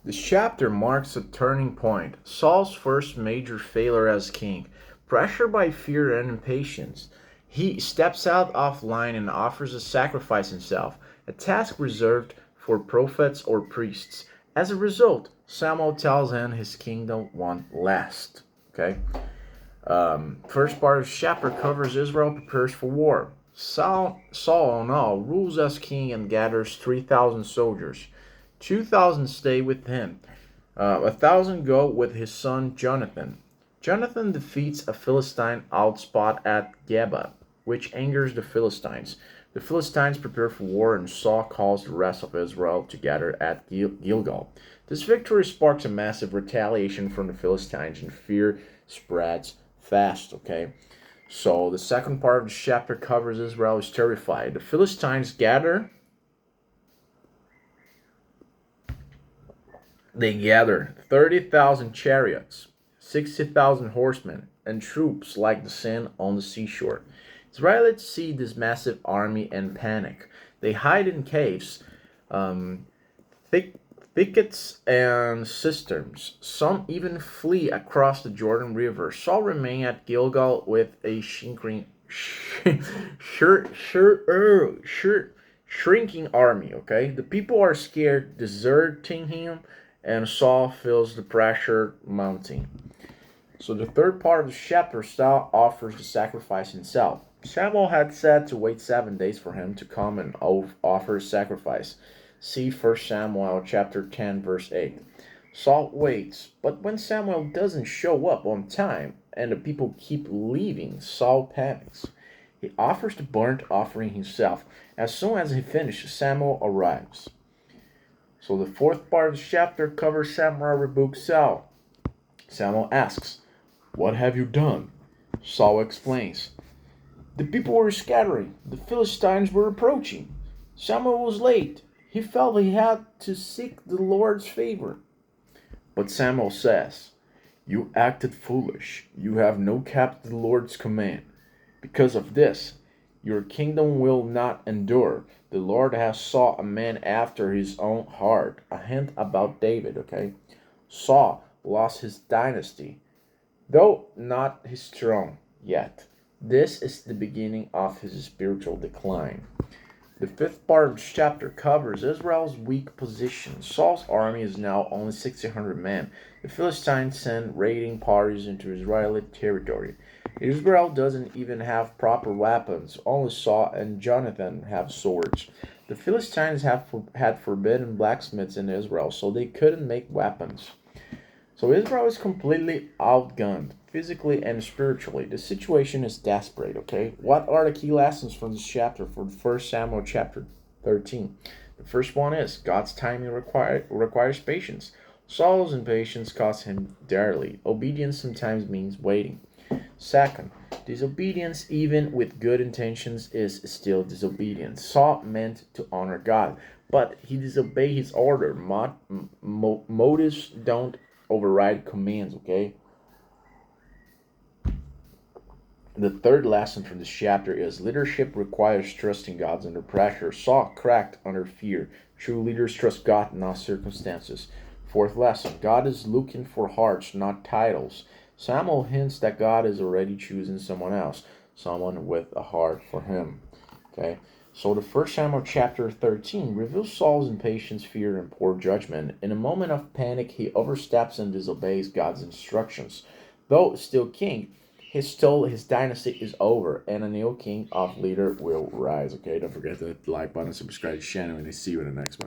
This chapter marks a turning point, Saul's first major failure as king. Pressured by fear and impatience, he steps out of line and offers to sacrifice himself, a task reserved for prophets or priests. As a result, Samuel tells him his kingdom won't last. Okay. First part of the chapter covers Israel prepares for war. Saul now rules as king and gathers 3,000 soldiers. 2,000 stay with him. 1,000 go with his son Jonathan. Jonathan defeats a Philistine outspot at Geba, which angers the Philistines. The Philistines prepare for war, and Saul calls the rest of Israel to gather at Gilgal. This victory sparks a massive retaliation from the Philistines, and fear spreads fast. Okay, so the second part of the chapter covers Israel is terrified. The Philistines gather. They gather 30,000 chariots, 60,000 horsemen, and troops like the sand on the seashore. Israelites see this massive army and panic. They hide in caves, um, thick, thickets, and cisterns. Some even flee across the Jordan River. Saul remains at Gilgal with a shrinking army. Okay, the people are scared, deserting him, and Saul feels the pressure mounting. So the third part of the chapter, Saul offers to sacrifice himself. Samuel had said to wait 7 days for him to come and offer sacrifice. See 1 Samuel chapter 10, verse 8. Saul waits, but when Samuel doesn't show up on time and the people keep leaving, Saul panics. He offers the burnt offering himself. As soon as he finishes, Samuel arrives. So the fourth part of the chapter covers Samuel rebukes Saul. Samuel asks, "What have you done?" Saul explains, "The people were scattering. The Philistines were approaching. Samuel was late. He felt he had to seek the Lord's favor." But Samuel says, "You acted foolish. You have not kept the Lord's command. Because of this, your kingdom will not endure. The Lord has sought a man after his own heart." A hint about David, okay? Saul lost his dynasty, though not his throne yet. This is the beginning of his spiritual decline. The fifth part of the chapter covers Israel's weak position. Saul's army is now only 1,600 men. The Philistines send raiding parties into Israeli territory. Israel doesn't even have proper weapons. Only Saul and Jonathan have swords. The Philistines had forbidden blacksmiths in Israel, so they couldn't make weapons. So Israel is completely outgunned, physically and spiritually. The situation is desperate, okay? What are the key lessons from this chapter for 1 Samuel chapter 13? The first one is God's timing requires patience. Saul's impatience cost him dearly. Obedience sometimes means waiting. Second, disobedience, even with good intentions, is still disobedience. Saul meant to honor God, but he disobeyed his order. Motives don't override commands, okay? The third lesson from this chapter is leadership requires trusting God under pressure. Saul cracked under fear. True leaders trust God, not circumstances. Fourth lesson, God is looking for hearts, not titles. Samuel hints that God is already choosing someone else, someone with a heart for him. Okay? So the first Samuel chapter 13 reveals Saul's impatience, fear, and poor judgment. In a moment of panic, he oversteps and disobeys God's instructions. Though still king, his dynasty is over, and a new king of leader will rise. Okay, don't forget to like button, subscribe to the channel, and I see you in the next one.